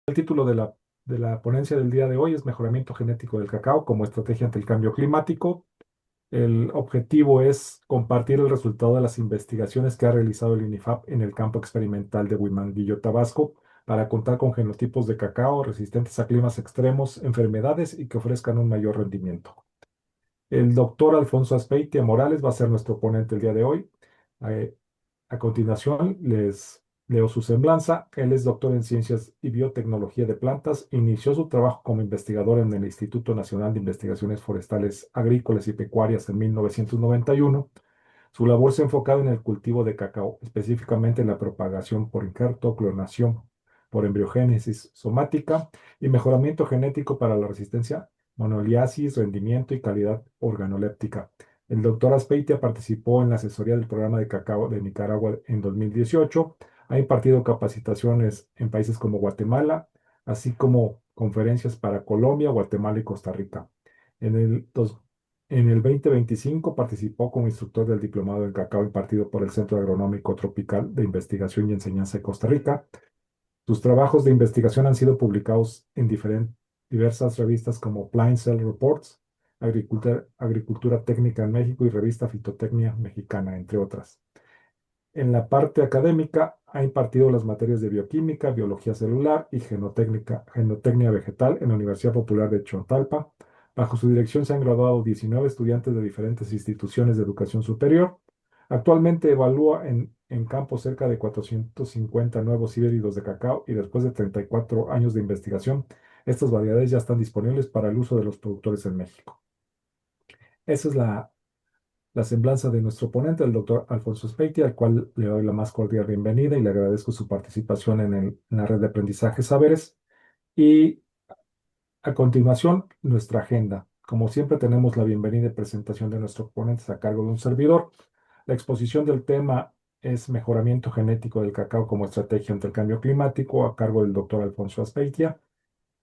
El título de la ponencia del día de hoy es Mejoramiento genético del cacao como estrategia ante el cambio climático. El objetivo es compartir el resultado de las investigaciones que ha realizado el INIFAP en el campo experimental de Huimanguillo, Tabasco, para contar con genotipos de cacao resistentes a climas extremos, enfermedades y que ofrezcan un mayor rendimiento. El doctor Alfonso Aspeitia Morales va a ser nuestro ponente el día de hoy. Eh, a continuación, les leo su semblanza. Él es doctor en Ciencias y Biotecnología de Plantas. Inició su trabajo como investigador en el Instituto Nacional de Investigaciones Forestales, Agrícolas y Pecuarias en 1991. Su labor se ha enfocado en el cultivo de cacao, específicamente en la propagación por injerto, clonación por embriogénesis somática y mejoramiento genético para la resistencia, monoliasis, rendimiento y calidad organoléptica. El doctor Aspeitia participó en la asesoría del programa de cacao de Nicaragua en 2018. Ha impartido capacitaciones en países como Guatemala, así como conferencias para Colombia, Guatemala y Costa Rica. En el en el 2025 participó como instructor del diplomado en cacao impartido por el Centro Agronómico Tropical de Investigación y Enseñanza de Costa Rica. Sus trabajos de investigación han sido publicados en diversas revistas como Plant Cell Reports, Agricultura Técnica en México y Revista Fitotecnia Mexicana, entre otras. En la parte académica ha impartido las materias de bioquímica, biología celular y genotecnia vegetal en la Universidad Popular de Chontalpa. Bajo su dirección se han graduado 19 estudiantes de diferentes instituciones de educación superior. Actualmente evalúa en campo cerca de 450 nuevos híbridos de cacao y después de 34 años de investigación, estas variedades ya están disponibles para el uso de los productores en México. Esa es la semblanza de nuestro ponente, el doctor Alfonso Speitia, al cual le doy la más cordial bienvenida y le agradezco su participación en la red de aprendizaje Saberes. Y a continuación, nuestra agenda. Como siempre, tenemos la bienvenida y presentación de nuestros ponentes a cargo de un servidor. La exposición del tema es Mejoramiento genético del cacao como estrategia ante el cambio climático, a cargo del doctor Alfonso Aspeitia.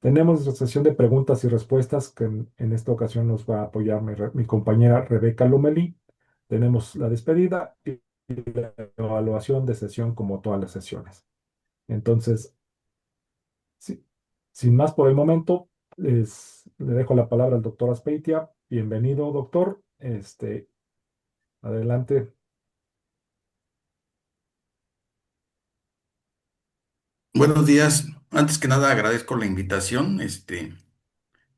Tenemos la sesión de preguntas y respuestas que en esta ocasión nos va a apoyar mi compañera Rebeca Lomelí. Tenemos la despedida y la evaluación de sesión como todas las sesiones. Entonces, si- sin más por el momento, le dejo la palabra al doctor Aspeitia. Bienvenido, doctor. Adelante. Buenos días. Antes que nada agradezco la invitación,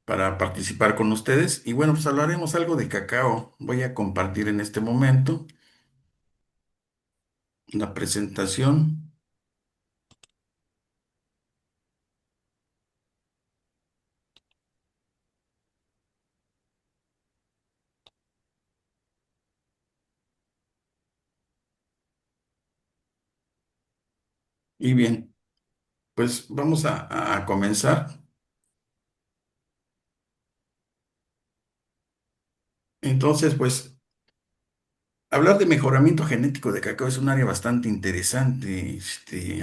para participar con ustedes. Y bueno, pues hablaremos algo de cacao. Voy a compartir en este momento la presentación. Y bien, pues vamos a comenzar. Entonces, pues hablar de mejoramiento genético de cacao es un área bastante interesante.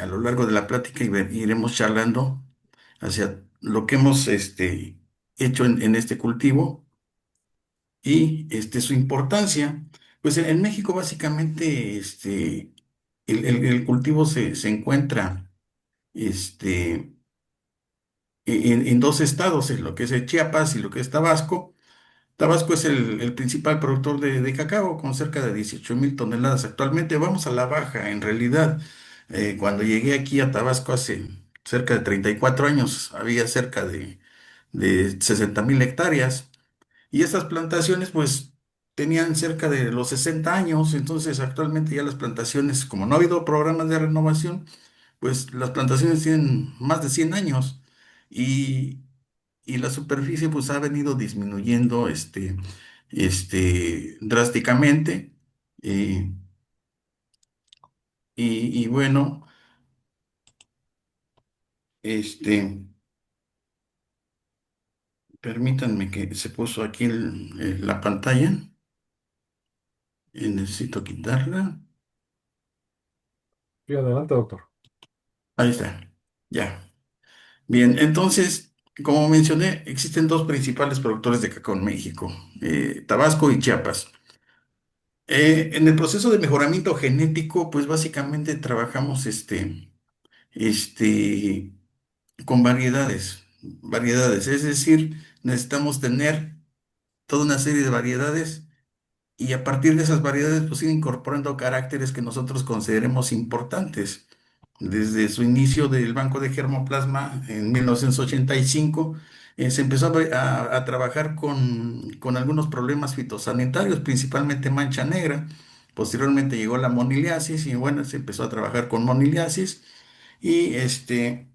A lo largo de la plática iremos charlando hacia lo que hemos hecho en este cultivo y su importancia. Pues en México básicamente el cultivo se encuentra este, en dos estados, en lo que es Chiapas y lo que es Tabasco. Tabasco es el principal productor de cacao con cerca de 18,000 toneladas actualmente. Vamos a la baja, en realidad. Cuando llegué aquí a Tabasco hace cerca de 34 años, había cerca de 60,000 hectáreas. Y estas plantaciones, pues, tenían cerca de los 60 años. Entonces, actualmente ya las plantaciones, como no ha habido programas de renovación, pues las plantaciones tienen más de 100 años. Y, y la superficie, pues, ha venido disminuyendo, drásticamente. eh, y bueno, este, permítanme que se puso aquí la pantalla. Necesito quitarla. Sí, adelante, doctor. Ahí está. Ya. Bien, entonces, como mencioné, existen dos principales productores de cacao en México, Tabasco y Chiapas. En el proceso de mejoramiento genético, pues básicamente trabajamos este, con variedades. Es decir, necesitamos tener toda una serie de variedades y a partir de esas variedades, pues ir incorporando caracteres que nosotros consideremos importantes. Desde su inicio del Banco de Germoplasma en 1985, se empezó a trabajar con algunos problemas fitosanitarios, principalmente mancha negra. Posteriormente llegó la moniliasis y bueno, se empezó a trabajar con moniliasis y se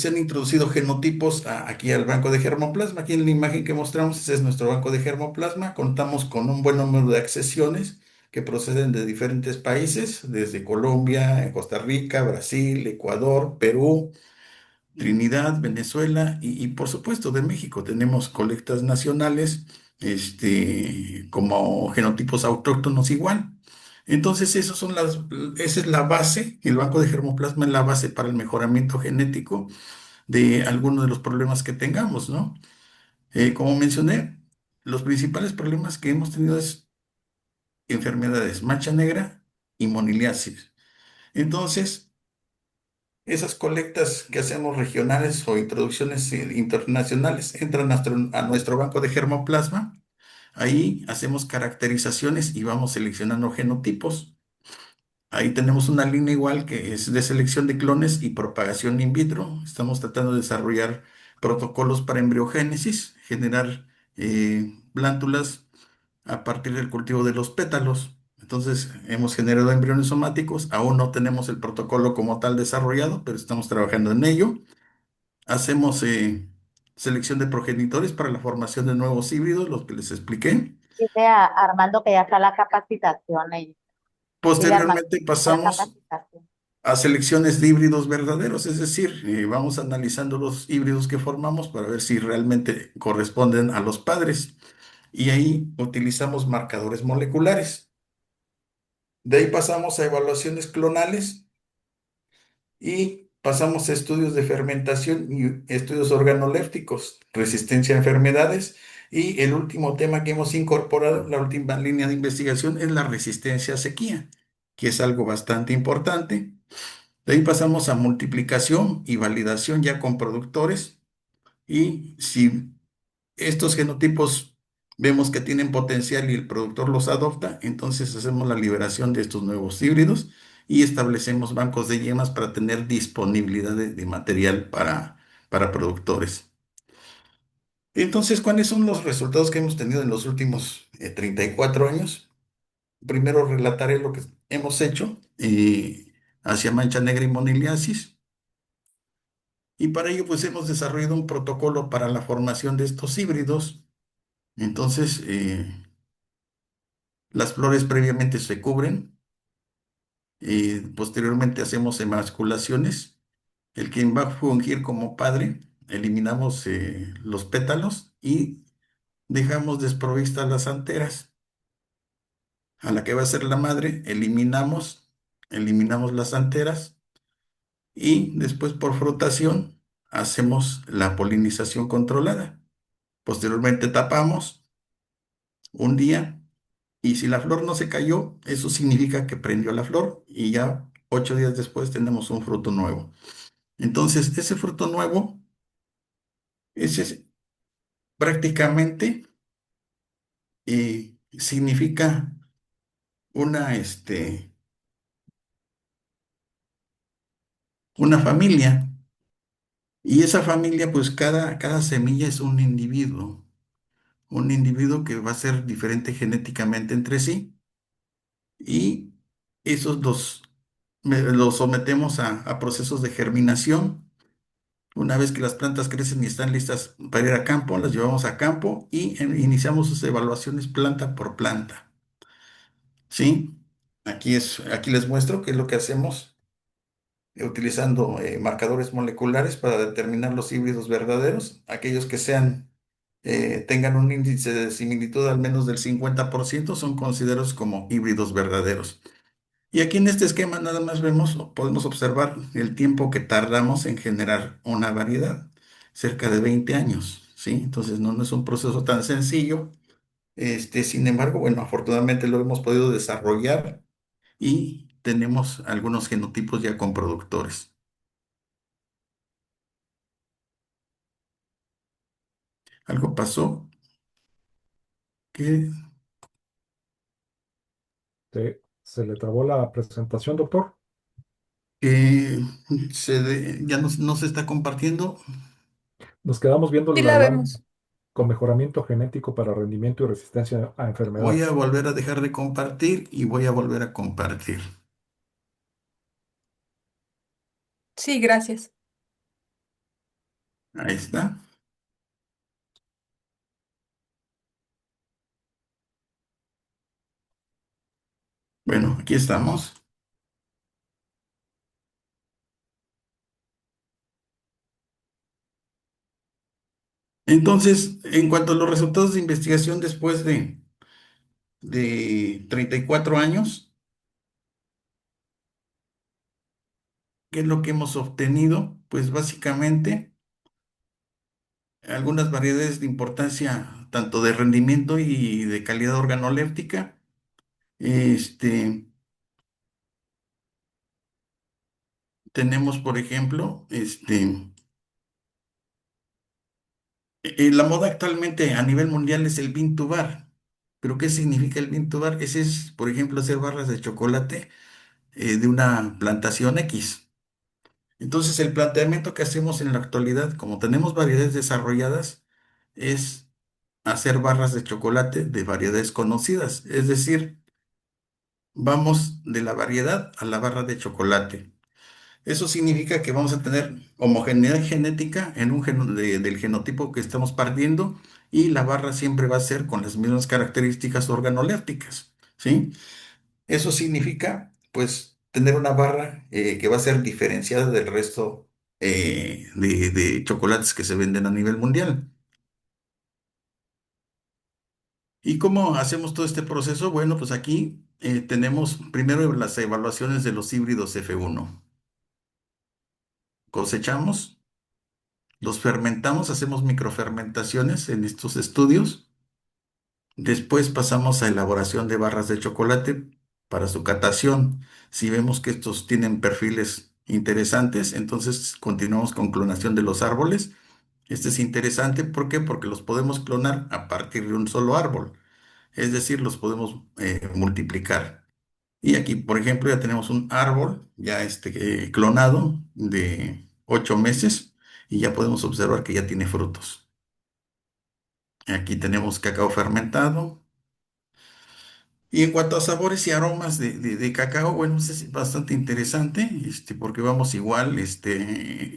han introducido genotipos aquí al banco de germoplasma. Aquí en la imagen que mostramos, ese es nuestro banco de germoplasma. Contamos con un buen número de accesiones que proceden de diferentes países, desde Colombia, Costa Rica, Brasil, Ecuador, Perú, Trinidad, Venezuela y por supuesto de México. Tenemos colectas nacionales, como genotipos autóctonos igual. Entonces, esa es la base, el banco de germoplasma es la base para el mejoramiento genético de algunos de los problemas que tengamos, ¿no? Como mencioné, los principales problemas que hemos tenido es enfermedades, mancha negra y moniliasis. Entonces, esas colectas que hacemos regionales o introducciones internacionales entran a nuestro banco de germoplasma. Ahí hacemos caracterizaciones y vamos seleccionando genotipos. Ahí tenemos una línea igual que es de selección de clones y propagación in vitro. Estamos tratando de desarrollar protocolos para embriogénesis, generar plántulas a partir del cultivo de los pétalos. Entonces, hemos generado embriones somáticos. Aún no tenemos el protocolo como tal desarrollado, pero estamos trabajando en ello. Hacemos selección de progenitores para la formación de nuevos híbridos, los que les expliqué. Dice a Armando que ya está la capacitación ahí. Dile a Armando Posteriormente que está la pasamos capacitación. a selecciones de híbridos verdaderos, es decir, vamos analizando los híbridos que formamos para ver si realmente corresponden a los padres. Y ahí utilizamos marcadores moleculares. De ahí pasamos a evaluaciones clonales y pasamos a estudios de fermentación y estudios organolépticos, resistencia a enfermedades. Y el último tema que hemos incorporado, la última línea de investigación, es la resistencia a sequía, que es algo bastante importante. De ahí pasamos a multiplicación y validación ya con productores. Y si estos genotipos vemos que tienen potencial y el productor los adopta, entonces hacemos la liberación de estos nuevos híbridos y establecemos bancos de yemas para tener disponibilidad de material para productores. Entonces, ¿cuáles son los resultados que hemos tenido en los últimos 34 años? Primero relataré lo que hemos hecho hacia mancha negra y moniliasis. Y para ello, pues hemos desarrollado un protocolo para la formación de estos híbridos. Entonces, las flores previamente se cubren y posteriormente hacemos emasculaciones. El quien va a fungir como padre, eliminamos los pétalos y dejamos desprovistas las anteras. A la que va a ser la madre, eliminamos las anteras y después por frotación hacemos la polinización controlada. Posteriormente tapamos un día y si la flor no se cayó, eso significa que prendió la flor y ya 8 días después tenemos un fruto nuevo. Entonces, ese fruto nuevo, ese prácticamente significa una familia. Y esa familia, pues cada semilla es un individuo que va a ser diferente genéticamente entre sí. Y esos los sometemos a procesos de germinación. Una vez que las plantas crecen y están listas para ir a campo, las llevamos a campo y iniciamos sus evaluaciones planta por planta. ¿Sí? Aquí les muestro qué es lo que hacemos utilizando marcadores moleculares para determinar los híbridos verdaderos, aquellos que tengan un índice de similitud al menos del 50% son considerados como híbridos verdaderos. Y aquí en este esquema nada más podemos observar el tiempo que tardamos en generar una variedad, cerca de 20 años, ¿sí? Entonces no es un proceso tan sencillo. Sin embargo, bueno, afortunadamente lo hemos podido desarrollar y tenemos algunos genotipos ya con productores. Algo pasó que, Se le trabó la presentación, doctor. que ya no se está compartiendo. Nos quedamos viendo Sí la la lámina vemos. con mejoramiento genético para rendimiento y resistencia a Voy a enfermedades. volver a dejar de compartir y voy a volver a compartir. Sí, gracias. Ahí está. Bueno, aquí estamos. Entonces, en cuanto a los resultados de investigación después de 34 años, ¿qué es lo que hemos obtenido? Pues básicamente algunas variedades de importancia tanto de rendimiento y de calidad organoléptica. Este, tenemos, por ejemplo, la moda actualmente a nivel mundial es el bean to bar. ¿Pero qué significa el bean to bar? Ese es, por ejemplo, hacer barras de chocolate de una plantación X. Entonces, el planteamiento que hacemos en la actualidad, como tenemos variedades desarrolladas, es hacer barras de chocolate de variedades conocidas. Es decir, vamos de la variedad a la barra de chocolate. Eso significa que vamos a tener homogeneidad genética en del genotipo que estamos partiendo y la barra siempre va a ser con las mismas características organolépticas, ¿sí? Eso significa, pues, tener una barra que va a ser diferenciada del resto de chocolates que se venden a nivel mundial. ¿Y cómo hacemos todo este proceso? Bueno, pues aquí tenemos primero las evaluaciones de los híbridos F1. Cosechamos, los fermentamos, hacemos microfermentaciones en estos estudios. Después pasamos a elaboración de barras de chocolate para su catación. Si vemos que estos tienen perfiles interesantes, entonces continuamos con clonación de los árboles. Este es interesante, ¿por qué? Porque los podemos clonar a partir de un solo árbol, es decir, los podemos multiplicar. Y aquí, por ejemplo, ya tenemos un árbol ya clonado de 8 meses y ya podemos observar que ya tiene frutos. Aquí tenemos cacao fermentado. Y en cuanto a sabores y aromas de cacao, bueno, es bastante interesante, porque vamos igual,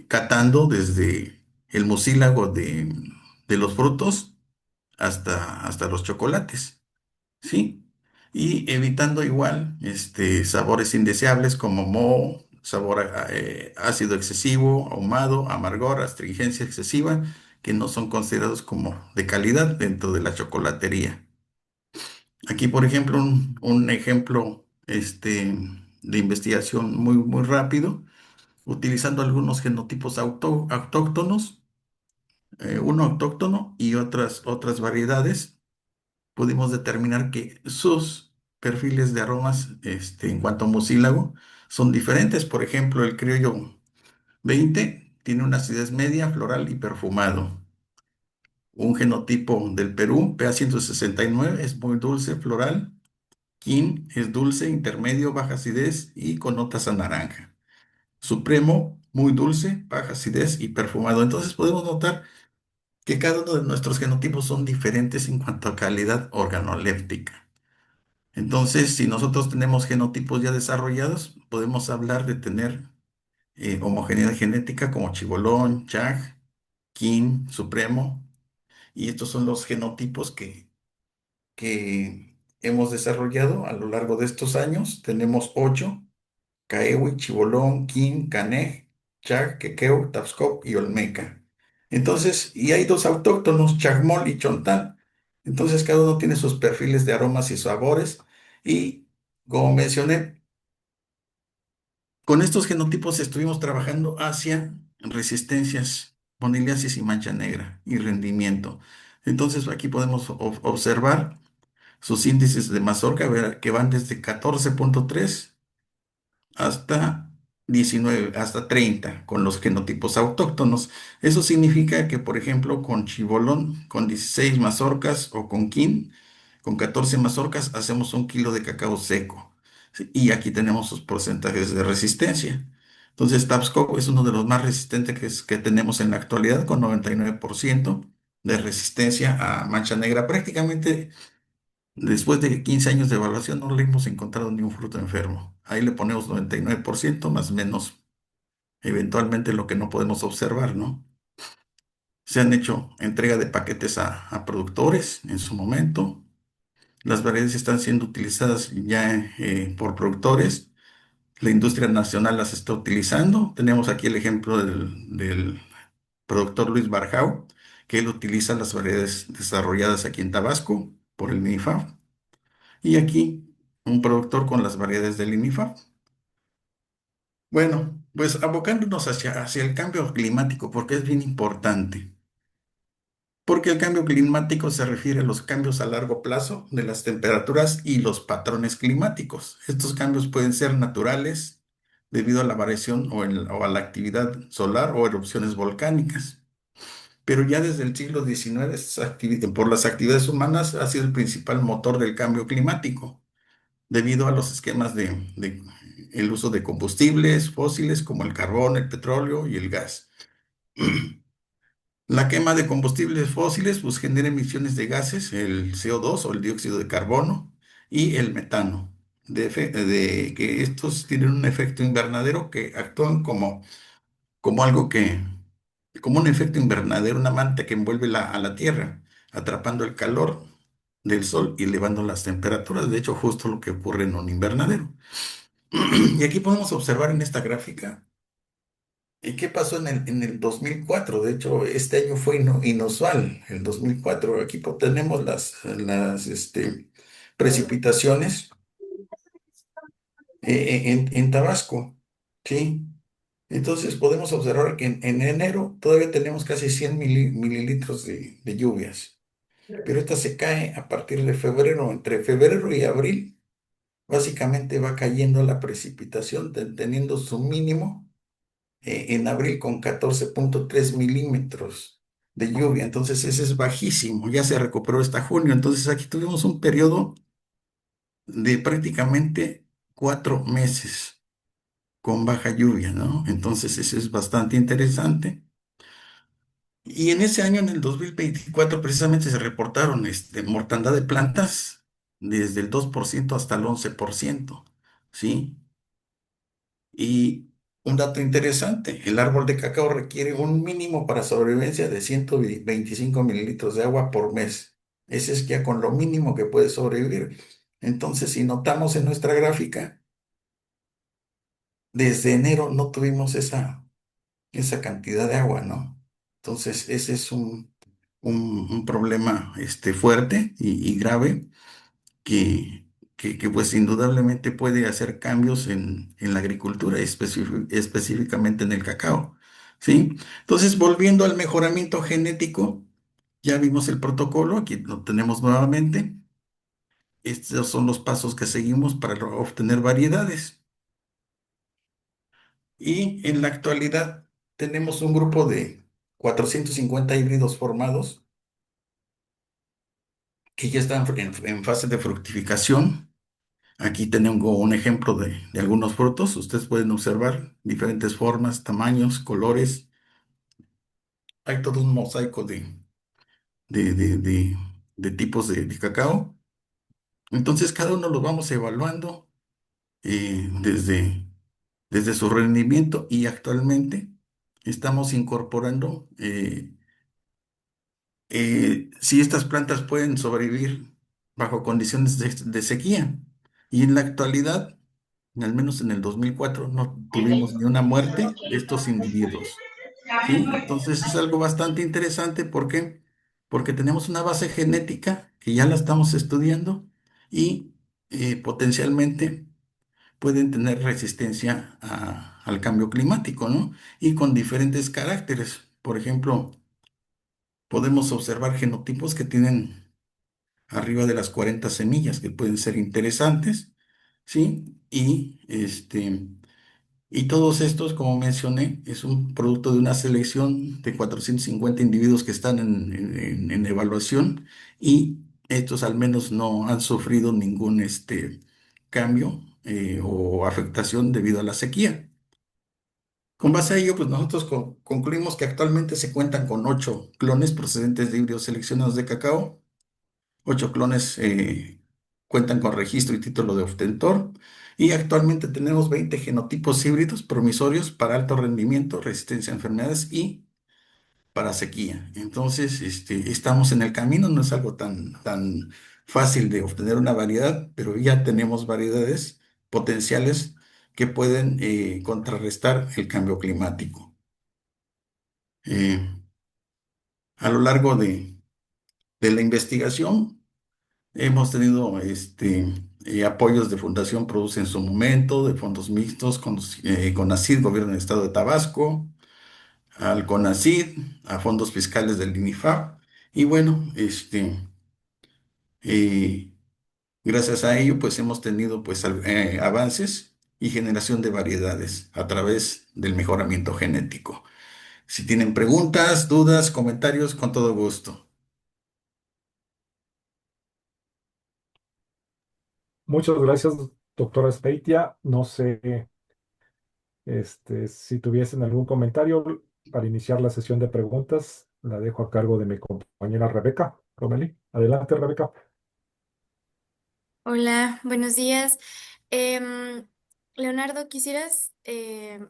catando desde el mucílago de los frutos hasta los chocolates, ¿sí? Y evitando igual, sabores indeseables como moho, sabor ácido excesivo, ahumado, amargor, astringencia excesiva, que no son considerados como de calidad dentro de la chocolatería. Aquí, por ejemplo, un ejemplo de investigación muy rápido, utilizando algunos genotipos autóctonos, uno autóctono y otras variedades, pudimos determinar que sus perfiles de aromas en cuanto a mucílago son diferentes. Por ejemplo, el criollo 20 tiene una acidez media, floral y perfumado. Un genotipo del Perú, PA 169, es muy dulce, floral. King es dulce, intermedio, baja acidez y con notas a naranja. Supremo, muy dulce, baja acidez y perfumado. Entonces podemos notar que cada uno de nuestros genotipos son diferentes en cuanto a calidad organoléptica. Entonces, si nosotros tenemos genotipos ya desarrollados, podemos hablar de tener homogeneidad genética como Chibolón, Chag, King, Supremo. Y estos son los genotipos que hemos desarrollado a lo largo de estos años. Tenemos 8: Caewi, Chibolón, Quín, Canej, Chag, Quequeo, Tapscop y Olmeca. Entonces, y hay dos autóctonos, Chagmol y Chontal. Entonces, cada uno tiene sus perfiles de aromas y sabores. Y, como mencioné, con estos genotipos estuvimos trabajando hacia resistencias, moniliasis y mancha negra y rendimiento. Entonces, aquí podemos observar sus índices de mazorca que van desde 14,3 hasta 19 hasta 30 con los genotipos autóctonos. Eso significa que, por ejemplo, con chibolón, con 16 mazorcas o con quin, con 14 mazorcas, hacemos 1 kilo de cacao seco. ¿Sí? Y aquí tenemos sus porcentajes de resistencia. Entonces, Tapsco es uno de los más resistentes que tenemos en la actualidad, con 99% de resistencia a mancha negra. Prácticamente, después de 15 años de evaluación, no le hemos encontrado ni un fruto enfermo. Ahí le ponemos 99% más o menos eventualmente lo que no podemos observar, ¿no? Se han hecho entrega de paquetes a productores en su momento. Las variedades están siendo utilizadas ya por productores. La industria nacional las está utilizando. Tenemos aquí el ejemplo del productor Luis Barjau, que él utiliza las variedades desarrolladas aquí en Tabasco por el INIFAP. Y aquí un productor con las variedades del INIFAP. Bueno, pues abocándonos hacia el cambio climático, porque es bien importante. Porque el cambio climático se refiere a los cambios a largo plazo de las temperaturas y los patrones climáticos. Estos cambios pueden ser naturales debido a la variación o a la actividad solar o erupciones volcánicas. Pero ya desde el siglo XIX, por las actividades humanas, ha sido el principal motor del cambio climático, debido a los esquemas de el uso de combustibles fósiles como el carbón, el petróleo y el gas. La quema de combustibles fósiles pues, genera emisiones de gases, el CO2 o el dióxido de carbono y el metano, de que estos tienen un efecto invernadero que actúan como algo como un efecto invernadero, una manta que envuelve a la Tierra, atrapando el calor del Sol y elevando las temperaturas. De hecho, justo lo que ocurre en un invernadero. Y aquí podemos observar en esta gráfica. ¿Y qué pasó en el 2004? De hecho, este año fue inusual, el 2004. Aquí tenemos las precipitaciones en Tabasco, ¿sí? Entonces podemos observar que en enero todavía tenemos casi 100 mililitros de lluvias, pero esta se cae a partir de febrero. Entre febrero y abril, básicamente va cayendo la precipitación, teniendo su mínimo en abril con 14,3 milímetros de lluvia. Entonces ese es bajísimo, ya se recuperó hasta junio. Entonces aquí tuvimos un periodo de prácticamente 4 meses con baja lluvia, ¿no? Entonces eso es bastante interesante. Y en ese año, en el 2024 precisamente se reportaron mortandad de plantas desde el 2% hasta el 11%, ¿sí? Y un dato interesante, el árbol de cacao requiere un mínimo para sobrevivencia de 125 mililitros de agua por mes. Ese es ya con lo mínimo que puede sobrevivir. Entonces, si notamos en nuestra gráfica, desde enero no tuvimos esa cantidad de agua, ¿no? Entonces, ese es un problema fuerte y grave que, que, pues indudablemente puede hacer cambios en la agricultura, específicamente en el cacao, ¿sí? Entonces, volviendo al mejoramiento genético, ya vimos el protocolo, aquí lo tenemos nuevamente. Estos son los pasos que seguimos para obtener variedades. Y en la actualidad tenemos un grupo de 450 híbridos formados que ya están en fase de fructificación. Aquí tengo un ejemplo de algunos frutos. Ustedes pueden observar diferentes formas, tamaños, colores. Hay todo un mosaico de, de- de- de tipos de cacao. Entonces, cada uno lo vamos evaluando desde su rendimiento y actualmente estamos incorporando si estas plantas pueden sobrevivir bajo condiciones de sequía. Y en la actualidad, al menos en el 2004 no tuvimos ni una muerte de estos individuos. ¿Sí? Entonces es algo bastante interesante. ¿Por qué? Porque tenemos una base genética que ya la estamos estudiando y potencialmente pueden tener resistencia al cambio climático, ¿no? Y con diferentes caracteres. Por ejemplo, podemos observar genotipos que tienen arriba de las 40 semillas, que pueden ser interesantes, ¿sí? Y Y todos estos, como mencioné, es un producto de una selección de 450 individuos que están en evaluación y estos al menos no han sufrido ningún cambio o afectación debido a la sequía. Con base a ello, pues nosotros concluimos que actualmente se cuentan con 8 clones procedentes de híbridos seleccionados de cacao. 8 clones cuentan con registro y título de obtentor. Y actualmente tenemos 20 genotipos híbridos promisorios para alto rendimiento, resistencia a enfermedades y para sequía. Entonces, estamos en el camino, no es algo tan fácil de obtener una variedad, pero ya tenemos variedades potenciales que pueden contrarrestar el cambio climático. Eh, a lo largo de la investigación, hemos tenido apoyos de Fundación Produce en su momento, de fondos mixtos con CONACYT, Gobierno del Estado de Tabasco, al CONACYT, a fondos fiscales del INIFAP. Y bueno, eh, gracias a ello, pues hemos tenido pues avances y generación de variedades a través del mejoramiento genético. Si tienen preguntas, dudas, comentarios, con todo gusto. Muchas gracias, doctora Speitia. No sé, si tuviesen algún comentario para iniciar la sesión de preguntas, la dejo a cargo de mi compañera Rebeca Romelí. Adelante, Rebeca. Hola, buenos días. Leonardo, ¿quisieras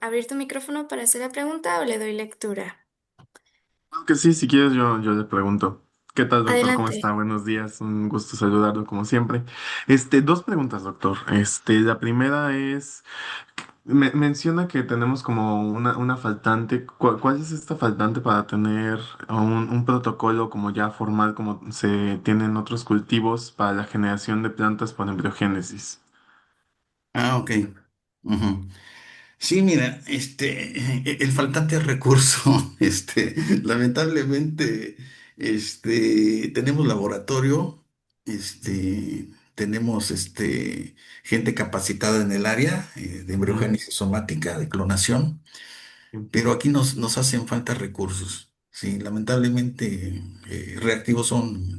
abrir tu micrófono para hacer la pregunta o le doy lectura? Que sí, si quieres yo le pregunto. ¿Qué tal, doctor? ¿Cómo está? Adelante. Buenos días, un gusto saludarlo como siempre. Dos preguntas, doctor. La primera es, menciona que tenemos como una faltante. ¿Cuál es esta faltante para tener un protocolo como ya formal, como se tiene en otros cultivos para la generación de plantas por embriogénesis? Ah, ok. Ujú. Sí, mira, el faltante recurso, lamentablemente, tenemos laboratorio, tenemos, gente capacitada en el área de Ujú. embriogénesis somática, de clonación, Sí. pero aquí nos hacen falta recursos. Sí, lamentablemente, reactivos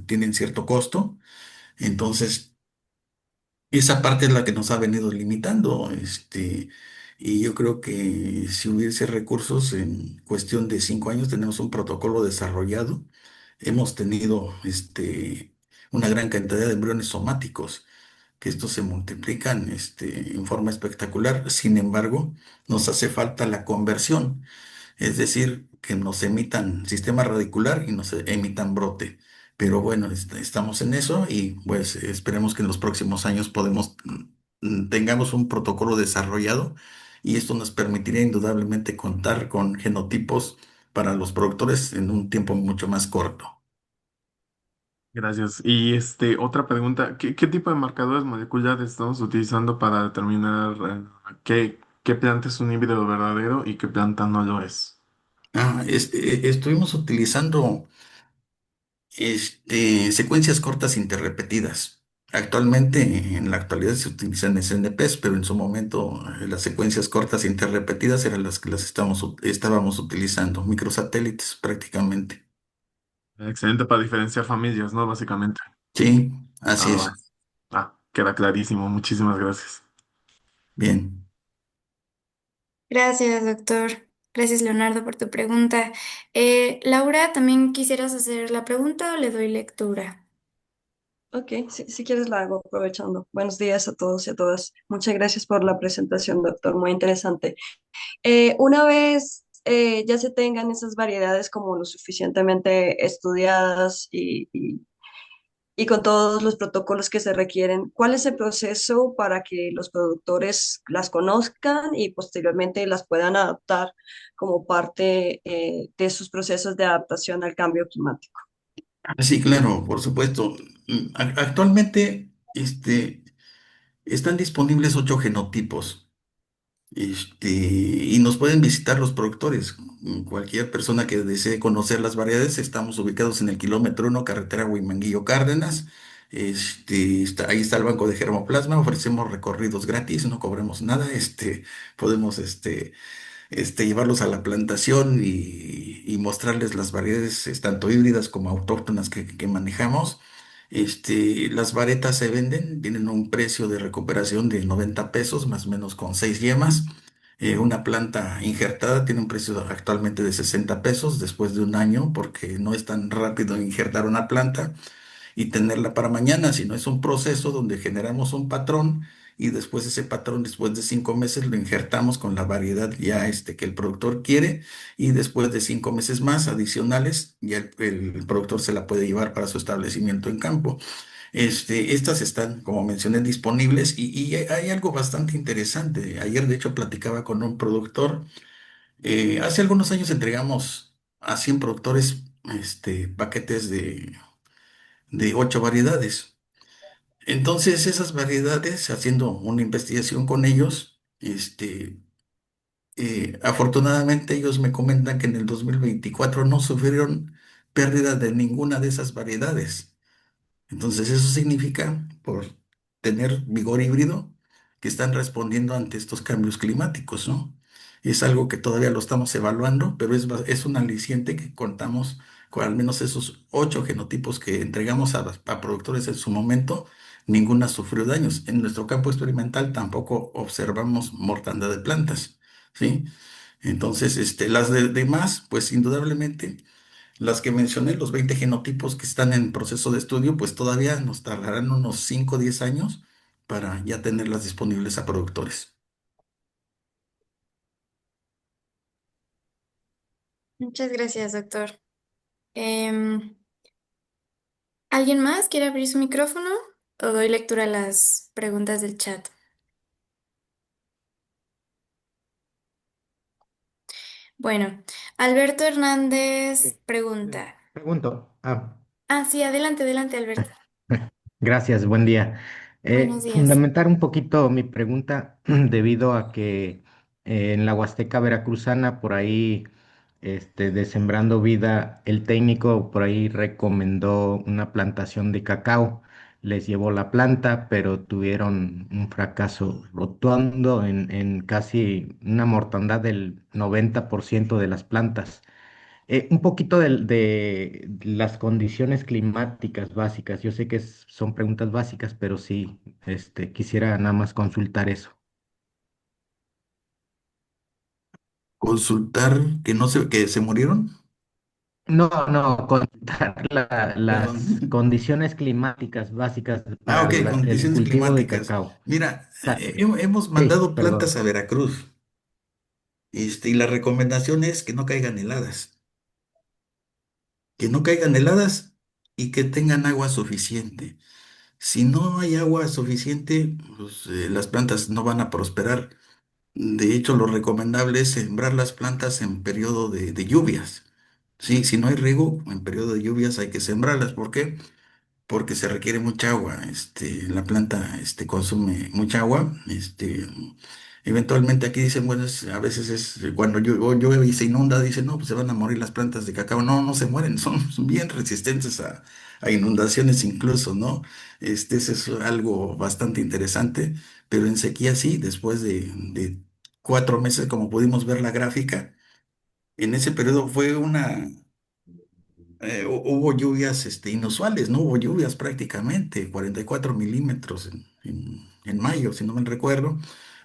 tienen cierto costo, entonces esa parte es la que nos ha venido limitando, y yo creo que si hubiese recursos en cuestión de 5 años, tenemos un protocolo desarrollado. Hemos tenido, una gran cantidad de embriones somáticos, que estos se multiplican, en forma espectacular. Sin embargo, nos hace falta la conversión. Es decir, que nos emitan sistema radicular y nos emitan brote. Pero bueno, estamos en eso y pues esperemos que en los próximos años tengamos un protocolo desarrollado y esto nos permitiría indudablemente contar con genotipos para los productores en un tiempo mucho más corto. Gracias. Y otra pregunta, ¿qué tipo de marcadores moleculares estamos utilizando para determinar qué planta es un híbrido verdadero y qué planta no lo es? Estuvimos utilizando secuencias cortas interrepetidas. Actualmente, en la actualidad se utilizan SNPs, pero en su momento las secuencias cortas interrepetidas eran las que estábamos utilizando, microsatélites prácticamente. Excelente para diferenciar familias, ¿no? Básicamente. Sí, así Ah, es. va. Queda clarísimo. Muchísimas gracias. Bien. Gracias, doctor. Gracias, Leonardo, por tu pregunta. Laura, ¿también quisieras hacer la pregunta o le doy lectura? Ok, si quieres la hago aprovechando. Buenos días a todos y a todas. Muchas gracias por la presentación, doctor. Muy interesante. Una vez ya se tengan esas variedades como lo suficientemente estudiadas y con todos los protocolos que se requieren, ¿cuál es el proceso para que los productores las conozcan y posteriormente las puedan adaptar como parte de sus procesos de adaptación al cambio climático? Sí, claro, por supuesto. Actualmente, están disponibles 8 genotipos. Y nos pueden visitar los productores. Cualquier persona que desee conocer las variedades, estamos ubicados en el kilómetro 1, carretera Huimanguillo Cárdenas, Ahí está el banco de germoplasma, ofrecemos recorridos gratis, no cobramos nada, podemos llevarlos a la plantación y mostrarles las variedades, tanto híbridas como autóctonas que manejamos. Las varetas se venden, tienen un precio de recuperación de 90 pesos, más o menos con 6 yemas. Una planta injertada tiene un precio actualmente de 60 pesos después de un año, porque no es tan rápido injertar una planta y tenerla para mañana, sino es un proceso donde generamos un patrón y después ese patrón, después de 5 meses, lo injertamos con la variedad ya que el productor quiere, y después de 5 meses más adicionales, ya el productor se la puede llevar para su establecimiento en campo. Estas están, como mencioné, disponibles, y hay algo bastante interesante. Ayer, de hecho, platicaba con un productor. Hace algunos años entregamos a 100 productores paquetes de 8 variedades. Entonces, esas variedades, haciendo una investigación con ellos, afortunadamente ellos me comentan que en el 2024 no sufrieron pérdida de ninguna de esas variedades. Entonces, eso significa, por tener vigor híbrido, que están respondiendo ante estos cambios climáticos, ¿no? Es algo que todavía lo estamos evaluando, pero es un aliciente que contamos con al menos esos 8 genotipos que entregamos a productores en su momento. Ninguna sufrió daños. En nuestro campo experimental tampoco observamos mortandad de plantas, ¿sí? Entonces, las demás, pues indudablemente. Las que mencioné, los 20 genotipos que están en proceso de estudio, pues todavía nos tardarán unos 5 o 10 años para ya tenerlas disponibles a productores. Muchas gracias, doctor. Em, ¿Alguien más quiere abrir su micrófono o doy lectura a las preguntas del chat? Bueno, Alberto Sí, Hernández pregunta. pregunto. Ah, sí, adelante, adelante, Alberto. Gracias, buen día. Buenos días. Fundamentar un poquito mi pregunta debido a que en la Huasteca Veracruzana, por ahí, de Sembrando Vida, el técnico por ahí recomendó una plantación de cacao. Les llevó la planta, pero tuvieron un fracaso rotundo en casi una mortandad del 90% de las plantas. Un poquito de las condiciones climáticas básicas. Yo sé que son preguntas básicas, pero sí, quisiera nada más consultar eso. Consultar que no se, que se murieron. No, no, consultar Perdón. las condiciones climáticas básicas Ah, para ok, el condiciones cultivo de climáticas. cacao. Mira, Exacto. hemos Sí, mandado plantas perdón. a Veracruz, y la recomendación es que no caigan heladas, que no caigan heladas y que tengan agua suficiente. Si no hay agua suficiente, pues, las plantas no van a prosperar. De hecho, lo recomendable es sembrar las plantas en periodo de lluvias. Sí, si no hay riego, en periodo de lluvias hay que sembrarlas. ¿Por qué? Porque se requiere mucha agua. La planta, consume mucha agua. Eventualmente aquí dicen, bueno, a veces es cuando llueve y se inunda, dicen, no, pues se van a morir las plantas de cacao. No, no se mueren, son bien resistentes a inundaciones incluso, ¿no? Eso es algo bastante interesante, pero en sequía sí, después de 4 meses, como pudimos ver la gráfica, en ese periodo fue hubo lluvias inusuales, no hubo lluvias prácticamente, 44 milímetros en mayo, si no me recuerdo.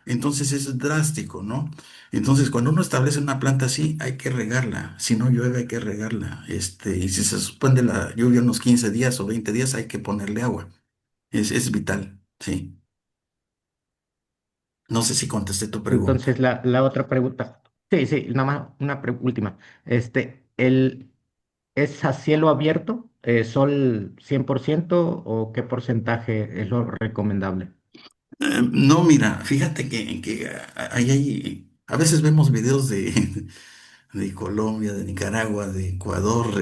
Entonces es drástico, ¿no? Entonces, cuando uno establece una planta así, hay que regarla. Si no llueve, hay que regarla. Y si se suspende la lluvia unos 15 días o 20 días, hay que ponerle agua. Es vital, sí. No sé si contesté tu Entonces, pregunta. la otra pregunta. Sí, sí, nada más una última. ¿Es a cielo abierto, sol 100% o qué porcentaje es lo recomendable? No, mira, fíjate que a veces vemos videos de Colombia, de Nicaragua, de Ecuador,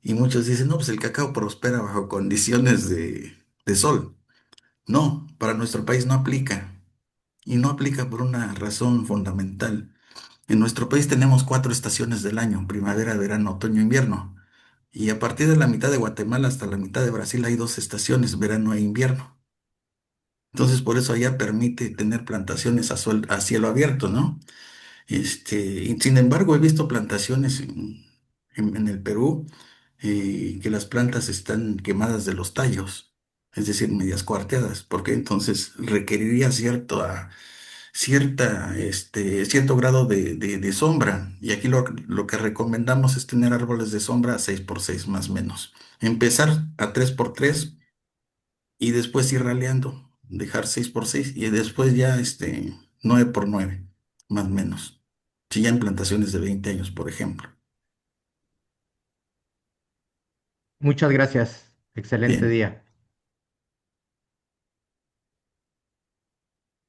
y muchos dicen, no, pues el cacao prospera bajo condiciones de sol. No, para nuestro país no aplica, y no aplica por una razón fundamental. En nuestro país tenemos 4 estaciones del año: primavera, verano, otoño, invierno. Y a partir de la mitad de Guatemala hasta la mitad de Brasil hay dos estaciones, verano e invierno. Entonces, por eso allá permite tener plantaciones a cielo abierto, ¿no? Y sin embargo, he visto plantaciones en el Perú que las plantas están quemadas de los tallos, es decir, medias cuarteadas, porque entonces requeriría cierto grado de sombra. Y aquí lo que recomendamos es tener árboles de sombra a 6x6 más o menos. Empezar a 3x3 y después ir raleando, dejar 6x6 y después ya 9x9 más o menos. Si ya en plantaciones de 20 años, por ejemplo. Muchas gracias. Excelente Bien. día.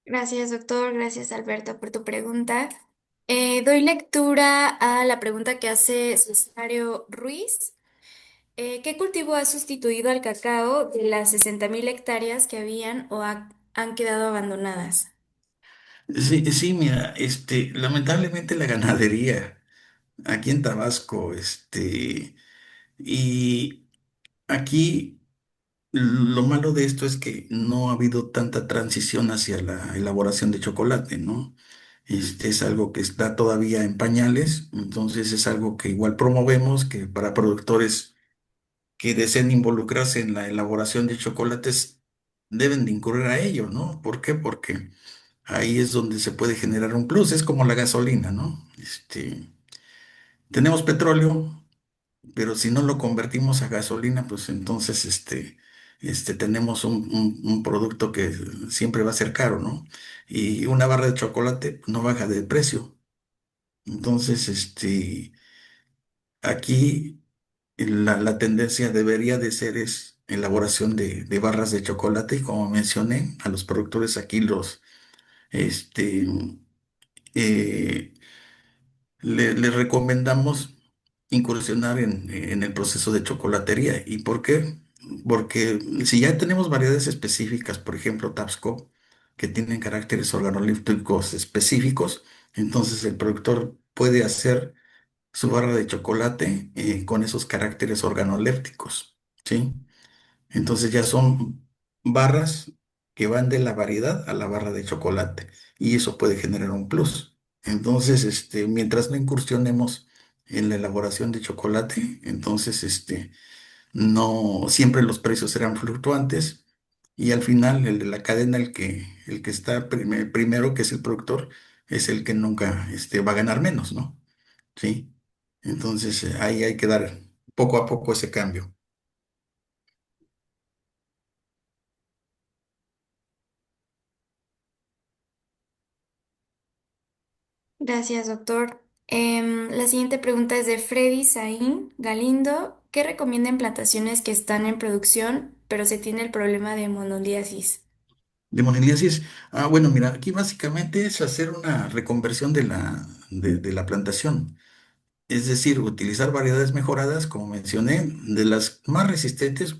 Gracias, doctor. Gracias, Alberto, por tu pregunta. Doy lectura a la pregunta que hace Cesario Ruiz. ¿Qué cultivo ha sustituido al cacao de las 60.000 hectáreas que habían o han quedado abandonadas? Sí, sí, mira, lamentablemente la ganadería aquí en Tabasco, y aquí lo malo de esto es que no ha habido tanta transición hacia la elaboración de chocolate, ¿no? Es algo que está todavía en pañales, entonces es algo que igual promovemos, que para productores que deseen involucrarse en la elaboración de chocolates deben de incurrir a ello, ¿no? ¿Por qué? Porque ahí es donde se puede generar un plus, es como la gasolina, ¿no? Tenemos petróleo, pero si no lo convertimos a gasolina, pues entonces tenemos un producto que siempre va a ser caro, ¿no? Y una barra de chocolate no baja de precio. Entonces, aquí la tendencia debería de ser es elaboración de barras de chocolate y como mencioné, a los productores aquí este, eh, les recomendamos incursionar en el proceso de chocolatería. ¿Y por qué? Porque si ya tenemos variedades específicas, por ejemplo, Tabsco, que tienen caracteres organolépticos específicos, entonces el productor puede hacer su barra de chocolate con esos caracteres organolépticos, ¿sí? Entonces ya son barras que van de la variedad a la barra de chocolate y eso puede generar un plus. Entonces, mientras no incursionemos en la elaboración de chocolate, entonces, no siempre los precios serán fluctuantes y al final el de la cadena, el que está primero, que es el productor, es el que nunca, va a ganar menos, ¿no? Sí. Entonces, ahí hay que dar poco a poco ese cambio. Gracias, doctor. La siguiente pregunta es de Freddy Saín Galindo. ¿Qué recomienda en plantaciones que están en producción, pero se tiene el problema de monoliasis? De moniliasis, bueno, mira, aquí básicamente es hacer una reconversión de la plantación. Es decir, utilizar variedades mejoradas, como mencioné, de las más resistentes.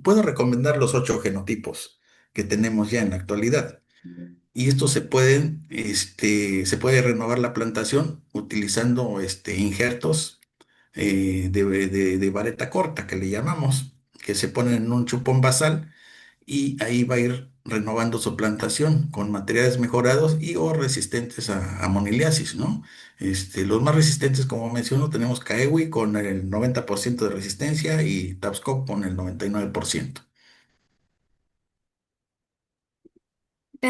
Puedo recomendar los 8 genotipos que tenemos ya en la actualidad. Y estos se puede renovar la plantación utilizando injertos de vareta corta, que le llamamos, que se ponen en un chupón basal y ahí va a ir renovando su plantación con materiales mejorados y o resistentes a moniliasis, ¿no? Los más resistentes, como menciono, tenemos Kaewi con el 90% de resistencia y Tapsco con el 99%.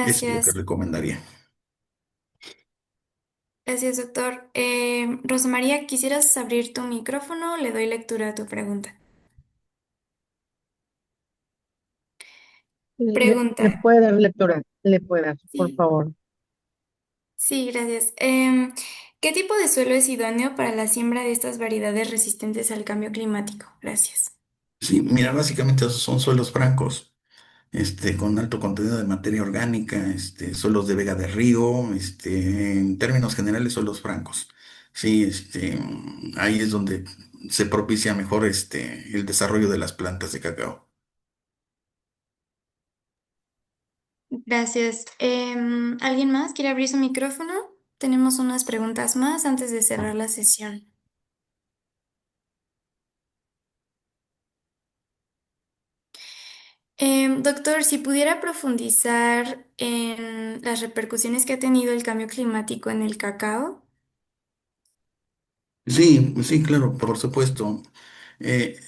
Eso es lo que Gracias. recomendaría. Gracias, doctor. Rosa María, ¿quisieras abrir tu micrófono? Le doy lectura a tu pregunta. Le Pregunta. puede dar lectura, le puede dar, por Sí, favor. sí, gracias. ¿Qué tipo de suelo es idóneo para la siembra de estas variedades resistentes al cambio climático? Gracias. Sí, mira, básicamente esos son suelos francos, con alto contenido de materia orgánica, suelos de vega de río, en términos generales, suelos francos. Sí, ahí es donde se propicia mejor, el desarrollo de las plantas de cacao. Gracias. ¿Alguien más quiere abrir su micrófono? Tenemos unas preguntas más antes de cerrar la sesión. Doctor, si pudiera profundizar en las repercusiones que ha tenido el cambio climático en el cacao. Sí, sí, claro, por supuesto. Eh,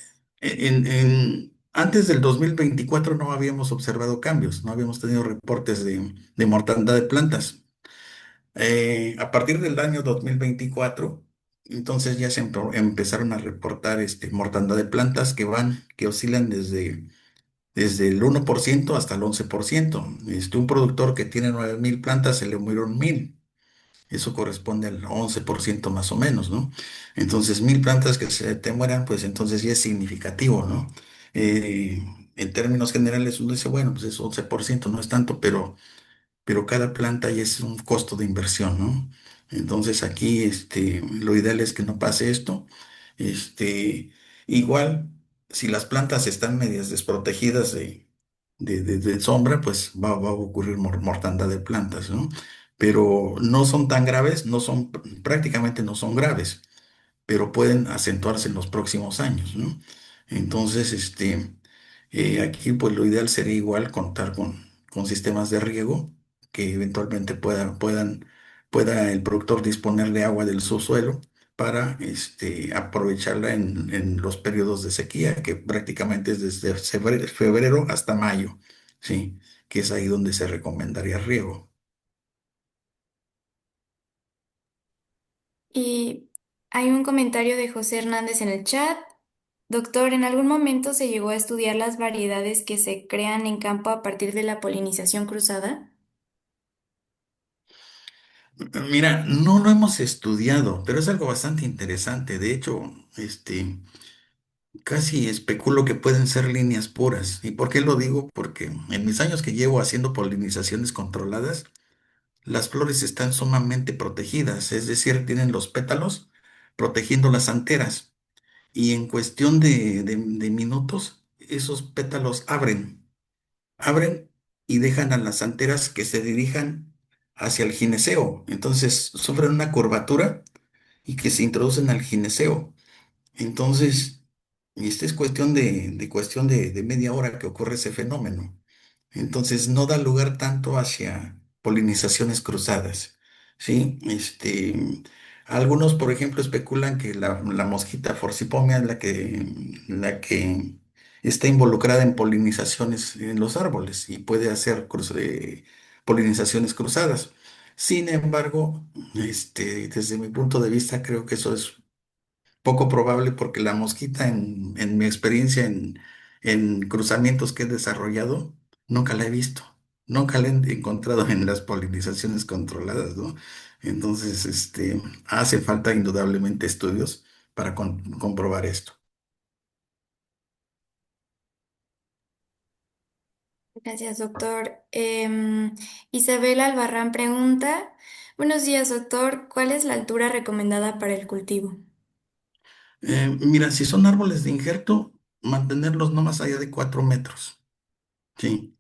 Antes del 2024 no habíamos observado cambios, no habíamos tenido reportes de mortandad de plantas. A partir del año 2024, entonces ya empezaron a reportar mortandad de plantas que oscilan desde el 1% hasta el 11%. Un productor que tiene 9.000 plantas se le murieron 1.000. Eso corresponde al 11% más o menos, ¿no? Entonces, 1.000 plantas que se te mueran, pues entonces ya es significativo, ¿no? Eh, en términos generales, uno dice, bueno, pues es 11%, no es tanto, pero cada planta ya es un costo de inversión, ¿no? Entonces aquí lo ideal es que no pase esto. Este, Igual, si las plantas están medias desprotegidas de sombra, pues va a ocurrir mortandad de plantas, ¿no? Pero no son tan graves, prácticamente no son graves, pero pueden acentuarse en los próximos años, ¿no? Entonces, aquí pues lo ideal sería igual contar con sistemas de riego que eventualmente pueda el productor disponer de agua del subsuelo para aprovecharla en los periodos de sequía, que prácticamente es desde febrero hasta mayo, ¿sí? Que es ahí donde se recomendaría riego. Y hay un comentario de José Hernández en el chat. Doctor, ¿en algún momento se llegó a estudiar las variedades que se crean en campo a partir de la polinización cruzada? Mira, no lo hemos estudiado, pero es algo bastante interesante. De hecho, casi especulo que pueden ser líneas puras. ¿Y por qué lo digo? Porque en mis años que llevo haciendo polinizaciones controladas, las flores están sumamente protegidas, es decir, tienen los pétalos protegiendo las anteras. Y en cuestión de minutos, esos pétalos abren y dejan a las anteras que se dirijan hacia el gineceo. Entonces sufren una curvatura y que se introducen al gineceo. Entonces, esta es cuestión de media hora que ocurre ese fenómeno. Entonces, no da lugar tanto hacia polinizaciones cruzadas, ¿sí? Algunos, por ejemplo, especulan que la mosquita Forcipomia es la que está involucrada en polinizaciones en los árboles y puede hacer polinizaciones cruzadas. Sin embargo, desde mi punto de vista, creo que eso es poco probable porque la mosquita, en mi experiencia en cruzamientos que he desarrollado, nunca la he visto. Nunca la he encontrado en las polinizaciones controladas, ¿no? Entonces, hace falta indudablemente estudios para comprobar esto. Gracias, doctor. Isabel Albarrán pregunta, buenos días, doctor. ¿Cuál es la altura recomendada para el cultivo? Mira, si son árboles de injerto, mantenerlos no más allá de 4 metros, ¿sí?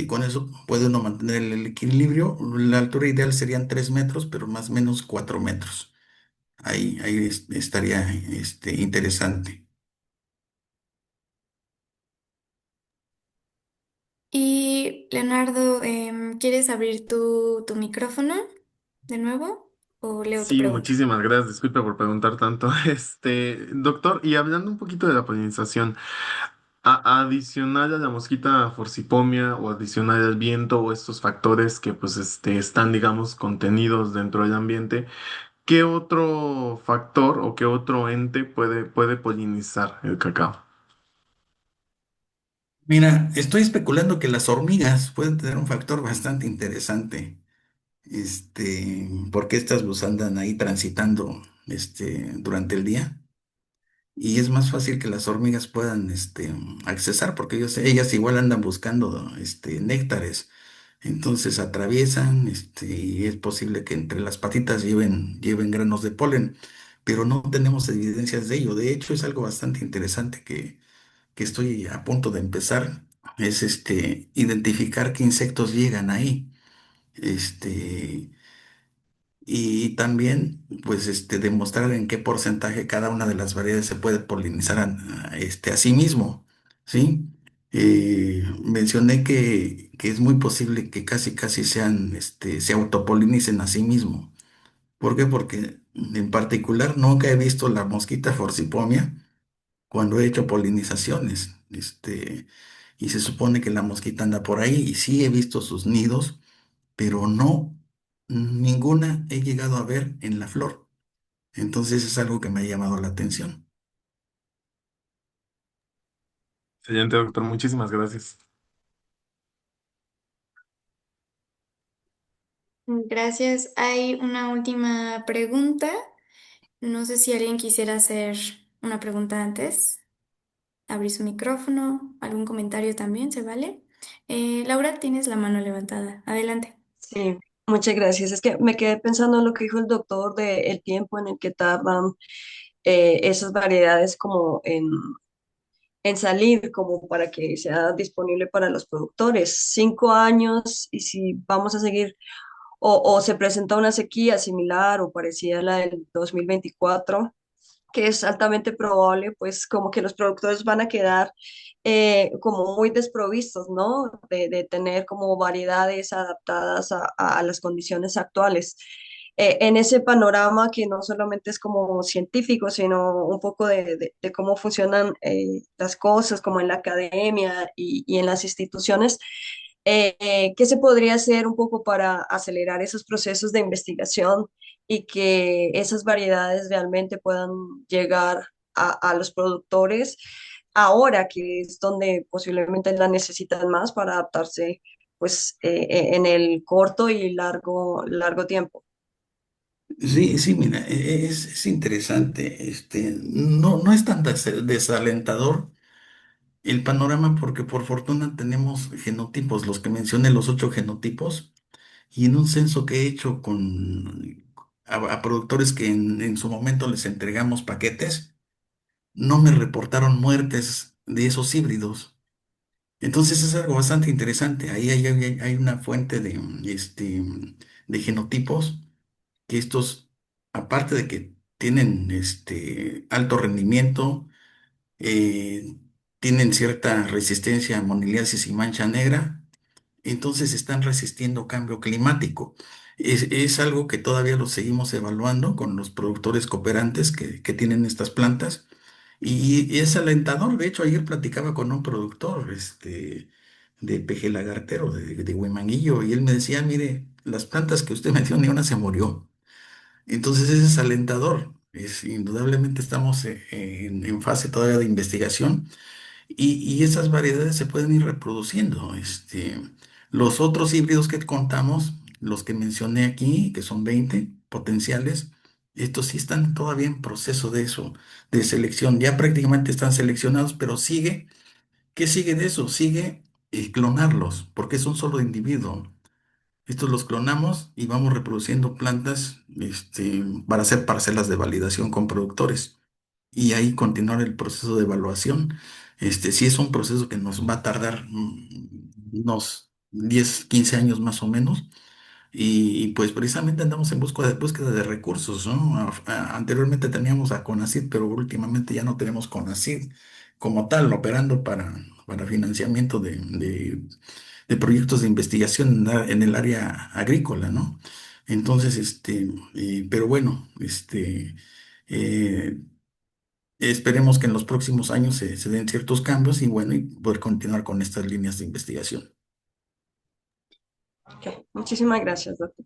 Con eso puede uno mantener el equilibrio. La altura ideal serían 3 metros, pero más o menos 4 metros. Ahí estaría interesante. Y Leonardo, ¿quieres abrir tu micrófono de nuevo o leo tu Sí, pregunta? muchísimas gracias. Disculpe por preguntar tanto. Doctor, y hablando un poquito de la polinización, adicional a la mosquita forcipomia o adicional al viento o estos factores que pues están, digamos, contenidos dentro del ambiente, ¿qué otro factor o qué otro ente puede polinizar el cacao? Mira, estoy especulando que las hormigas pueden tener un factor bastante interesante. Porque estas los andan ahí transitando, durante el día. Y es más fácil que las hormigas puedan, accesar, porque ellas igual andan buscando, néctares. Entonces atraviesan, y es posible que entre las patitas lleven granos de polen, pero no tenemos evidencias de ello. De hecho, es algo bastante interesante que estoy a punto de empezar, es identificar qué insectos llegan ahí. Este, y también, pues, demostrar en qué porcentaje cada una de las variedades se puede polinizar a sí mismo, ¿sí? Mencioné que es muy posible que casi casi se autopolinicen a sí mismos. ¿Por qué? Porque en particular nunca he visto la mosquita forcipomia cuando he hecho polinizaciones. Y se supone que la mosquita anda por ahí y sí he visto sus nidos, pero no, ninguna he llegado a ver en la flor. Entonces es algo que me ha llamado la atención. Excelente, doctor. Muchísimas gracias. Gracias. Hay una última pregunta. No sé si alguien quisiera hacer una pregunta antes. Abrir su micrófono, algún comentario también, ¿se vale? Laura, tienes la mano levantada. Adelante. Sí, muchas gracias. Es que me quedé pensando en lo que dijo el doctor de el tiempo en el que tardan esas variedades como en salir, como para que sea disponible para los productores. 5 años y si vamos a seguir o se presenta una sequía similar o parecida a la del 2024, que es altamente probable, pues como que los productores van a quedar como muy desprovistos, ¿no? De tener como variedades adaptadas a las condiciones actuales. En ese panorama que no solamente es como científico, sino un poco de cómo funcionan las cosas, como en la academia y en las instituciones, ¿qué se podría hacer un poco para acelerar esos procesos de investigación y que esas variedades realmente puedan llegar a los productores ahora, que es donde posiblemente la necesitan más para adaptarse pues en el corto y largo tiempo? Sí, sí, mira, es interesante. No es tan desalentador el panorama porque por fortuna tenemos genotipos, los que mencioné, los 8 genotipos, y en un censo que he hecho a productores que en su momento les entregamos paquetes, no me reportaron muertes de esos híbridos. Entonces es algo bastante interesante. Ahí hay una fuente de genotipos que estos, aparte de que tienen alto rendimiento, eh, tienen cierta resistencia a moniliasis y mancha negra, entonces están resistiendo cambio climático. Es algo que todavía lo seguimos evaluando con los productores cooperantes que tienen estas plantas y es alentador. De hecho, ayer platicaba con un productor de peje lagartero de Huimanguillo y él me decía, mire, las plantas que usted metió ni una se murió. Entonces ese es alentador. Indudablemente estamos en fase todavía de investigación y esas variedades se pueden ir reproduciendo. Los otros híbridos que contamos, los que mencioné aquí, que son 20 potenciales, estos sí están todavía en proceso de eso, de selección. Ya prácticamente están seleccionados, pero ¿qué sigue de eso? Sigue clonarlos, porque es un solo individuo. Estos los clonamos y vamos reproduciendo plantas, para hacer parcelas de validación con productores y ahí continuar el proceso de evaluación. Sí es un proceso que nos va a tardar unos 10 15 años más o menos. Y, pues precisamente andamos en búsqueda de recursos, ¿no? Anteriormente teníamos a CONACYT, pero últimamente ya no tenemos CONACYT como tal, operando para financiamiento de proyectos de investigación en el área agrícola, ¿no? Entonces, pero bueno, eh, esperemos que en los próximos años se den ciertos cambios y bueno, y poder continuar con estas líneas de investigación. Ok, muchísimas gracias, doctor.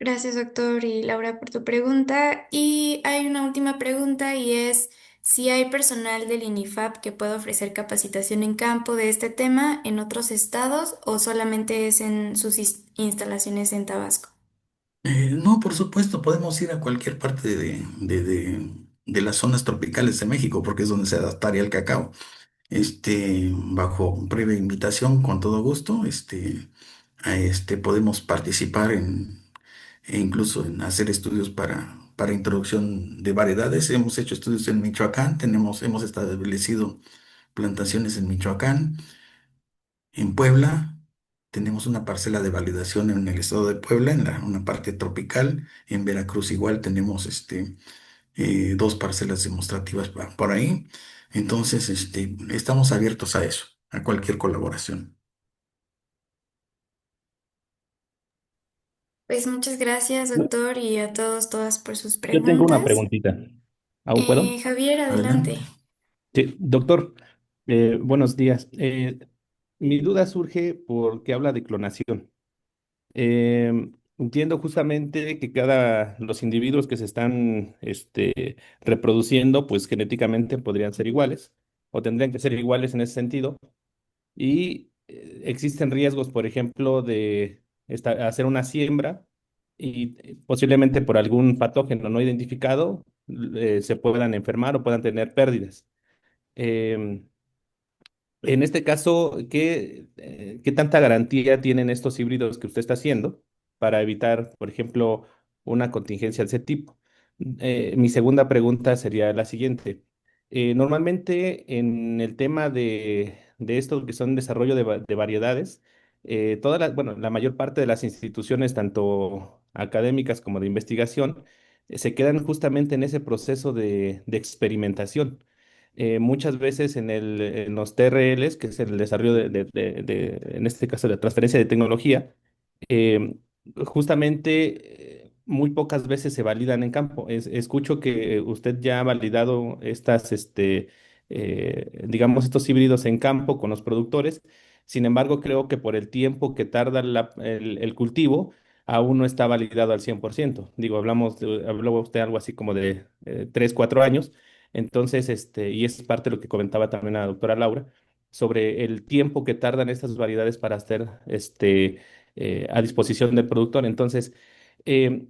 Gracias, doctor y Laura, por tu pregunta. Y hay una última pregunta y es si hay personal del INIFAP que pueda ofrecer capacitación en campo de este tema en otros estados o solamente es en sus instalaciones en Tabasco. No, por supuesto, podemos ir a cualquier parte de las zonas tropicales de México, porque es donde se adaptaría el cacao. Bajo previa invitación, con todo gusto, podemos participar e incluso en hacer estudios para introducción de variedades. Hemos hecho estudios en Michoacán, hemos establecido plantaciones en Michoacán, en Puebla. Tenemos una parcela de validación en el estado de Puebla, una parte tropical. En Veracruz igual tenemos 2 parcelas demostrativas por ahí. Entonces, estamos abiertos a eso, a cualquier colaboración. Pues muchas gracias, Yo doctor, y a todos, todas por sus yo tengo una preguntas. preguntita. ¿Aún puedo? Javier, Adelante. adelante. Sí, doctor, buenos días. Mi duda surge porque habla de clonación. Entiendo justamente que los individuos que se están reproduciendo, pues genéticamente podrían ser iguales o tendrían que ser iguales en ese sentido. Y existen riesgos, por ejemplo, de hacer una siembra y posiblemente por algún patógeno no identificado se puedan enfermar o puedan tener pérdidas. Em, en este caso, ¿qué tanta garantía tienen estos híbridos que usted está haciendo para evitar, por ejemplo, una contingencia de ese tipo? Mi segunda pregunta sería la siguiente. Normalmente en el tema de esto que son desarrollo de variedades, bueno, la mayor parte de las instituciones, tanto académicas como de investigación, se quedan justamente en ese proceso de experimentación muchas veces en los TRLs, que es el desarrollo en este caso, de transferencia de tecnología, eh, justamente muy pocas veces se validan en campo. Escucho que usted ya ha validado digamos, estos híbridos en campo con los productores. Sin embargo, creo que por el tiempo que tarda el cultivo, aún no está validado al 100%. Digo, habló usted algo así como de 3, 4 años. Entonces, y es parte de lo que comentaba también la doctora Laura, sobre el tiempo que tardan estas variedades para estar a disposición del productor. Entonces, eh,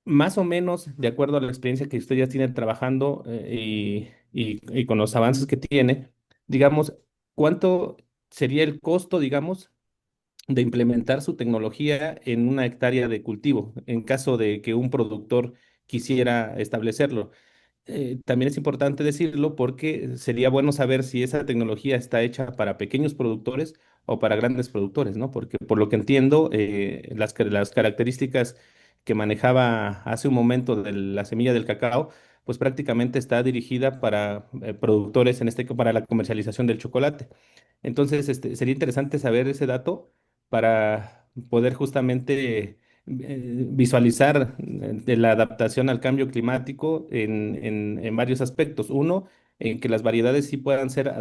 más o menos, de acuerdo a la experiencia que usted ya tiene trabajando y con los avances que tiene, digamos, ¿cuánto sería el costo, digamos, de implementar su tecnología en una hectárea de cultivo, en caso de que un productor quisiera establecerlo? También es importante decirlo porque sería bueno saber si esa tecnología está hecha para pequeños productores o para grandes productores, ¿no? Porque por lo que entiendo, las características que manejaba hace un momento de la semilla del cacao, pues prácticamente está dirigida para productores, en este caso para la comercialización del chocolate. Entonces, sería interesante saber ese dato para poder justamente visualizar de la adaptación al cambio climático en varios aspectos. Uno, en que las variedades sí puedan ser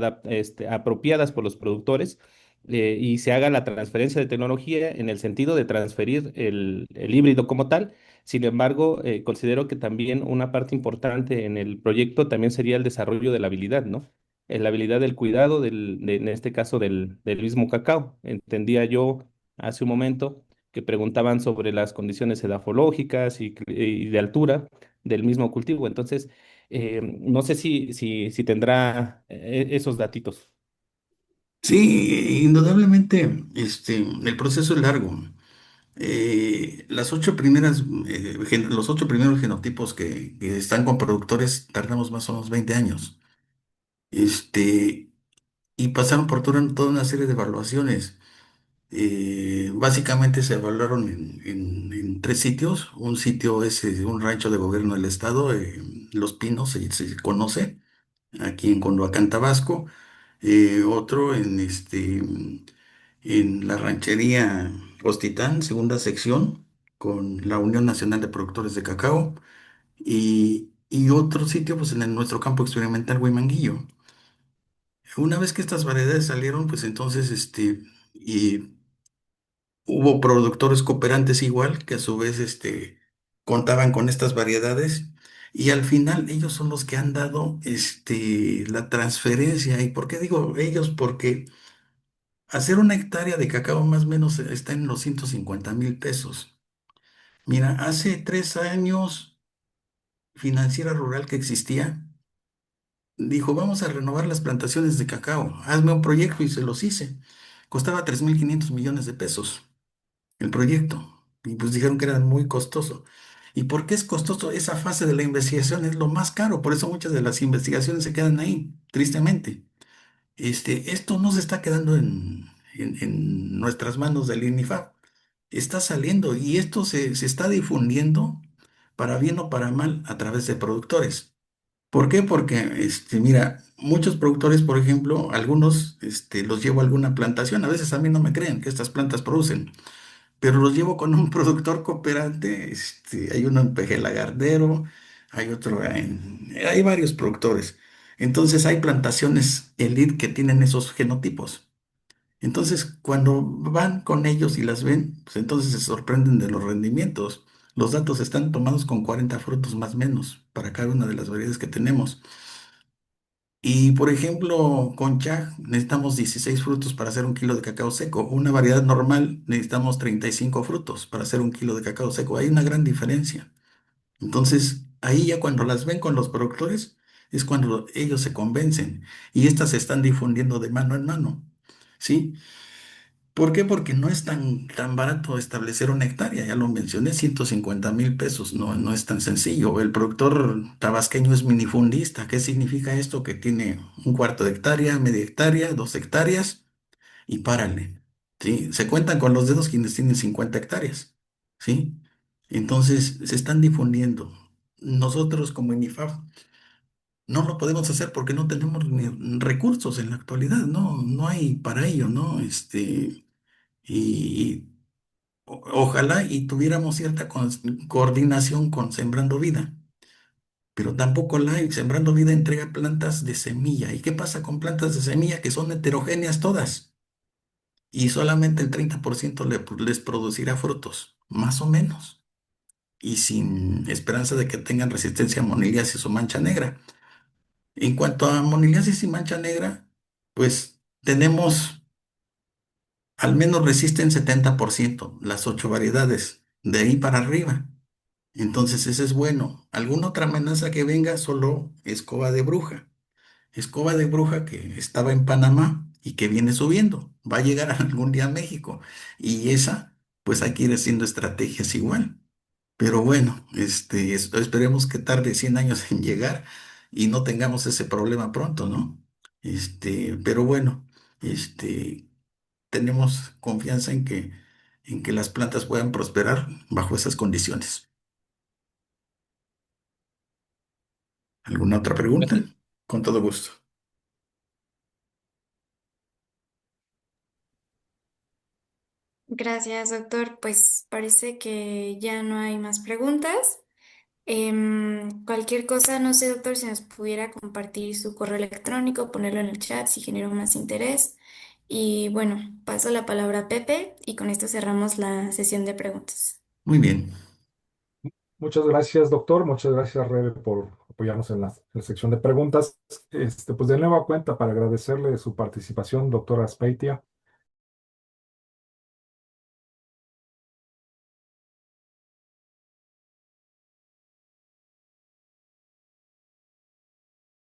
apropiadas por los productores y se haga la transferencia de tecnología en el sentido de transferir el híbrido como tal. Sin embargo, considero que también una parte importante en el proyecto también sería el desarrollo de la habilidad, ¿no? La habilidad del cuidado, en este caso del mismo cacao. Entendía yo hace un momento que preguntaban sobre las condiciones edafológicas y de altura del mismo cultivo. Entonces, no sé si tendrá esos datitos. Sí, indudablemente, el proceso es largo. Los 8 primeros genotipos que están con productores tardamos más o menos 20 años. Este, y pasaron por toda una serie de evaluaciones. Básicamente se evaluaron en 3 sitios. Un sitio es un rancho de gobierno del estado, Los Pinos, se conoce, aquí en Condoacán, Tabasco. Otro en la ranchería Hostitán, segunda sección, con la Unión Nacional de Productores de Cacao. Y otro sitio, pues en nuestro campo experimental Huimanguillo. Una vez que estas variedades salieron, pues entonces y hubo productores cooperantes igual, que a su vez contaban con estas variedades. Y al final ellos son los que han dado la transferencia. ¿Y por qué digo ellos? Porque hacer una hectárea de cacao más o menos está en los 150,000 pesos. Mira, hace 3 años, Financiera Rural que existía, dijo, vamos a renovar las plantaciones de cacao, hazme un proyecto y se los hice. Costaba 3.500 millones de pesos el proyecto. Y pues dijeron que era muy costoso. ¿Y por qué es costoso? Esa fase de la investigación es lo más caro, por eso muchas de las investigaciones se quedan ahí, tristemente. Esto no se está quedando en nuestras manos del INIFAP, está saliendo y esto se está difundiendo para bien o para mal a través de productores. ¿Por qué? Porque, mira, muchos productores, por ejemplo, algunos, los llevo a alguna plantación. A veces a mí no me creen que estas plantas producen, pero los llevo con un productor cooperante. Hay uno en Peje Lagardero, hay otro hay varios productores. Entonces hay plantaciones elite que tienen esos genotipos. Entonces, cuando van con ellos y las ven, pues entonces se sorprenden de los rendimientos. Los datos están tomados con 40 frutos más o menos para cada una de las variedades que tenemos. Y por ejemplo, con Chag necesitamos 16 frutos para hacer un kilo de cacao seco. Una variedad normal necesitamos 35 frutos para hacer un kilo de cacao seco. Hay una gran diferencia. Entonces, ahí ya cuando las ven con los productores, es cuando ellos se convencen. Y estas se están difundiendo de mano en mano. ¿Sí? ¿Por qué? Porque no es tan barato establecer una hectárea, ya lo mencioné, 150.000 pesos, no es tan sencillo. El productor tabasqueño es minifundista. ¿Qué significa esto? Que tiene un cuarto de hectárea, media hectárea, 2 hectáreas y párale. ¿Sí? Se cuentan con los dedos quienes tienen 50 hectáreas. ¿Sí? Entonces se están difundiendo. Nosotros como INIFAP no lo podemos hacer porque no tenemos ni recursos en la actualidad, no hay para ello, ¿no? Y ojalá y tuviéramos cierta coordinación con Sembrando Vida, pero tampoco la hay. Sembrando Vida entrega plantas de semilla. ¿Y qué pasa con plantas de semilla que son heterogéneas todas? Y solamente el 30% les producirá frutos, más o menos, y sin esperanza de que tengan resistencia a moniliasis o mancha negra. En cuanto a moniliasis y mancha negra, pues tenemos, al menos resisten 70% las 8 variedades, de ahí para arriba. Entonces ese es bueno. ¿Alguna otra amenaza que venga? Solo escoba de bruja. Escoba de bruja que estaba en Panamá y que viene subiendo. Va a llegar algún día a México. Y esa, pues hay que ir haciendo estrategias igual. Pero bueno, esperemos que tarde 100 años en llegar y no tengamos ese problema pronto, ¿no? Pero bueno, este, tenemos confianza en que las plantas puedan prosperar bajo esas condiciones. ¿Alguna otra pregunta? Gracias. Con todo gusto. Gracias, doctor. Pues parece que ya no hay más preguntas. Cualquier cosa, no sé, doctor, si nos pudiera compartir su correo electrónico, ponerlo en el chat si genera más interés. Y bueno, paso la palabra a Pepe y con esto cerramos la sesión de preguntas. Muy bien. Muchas gracias, doctor. Muchas gracias, Rebe, por apoyarnos en la sección de preguntas. Pues de nueva cuenta, para agradecerle su participación, doctora Aspeitia.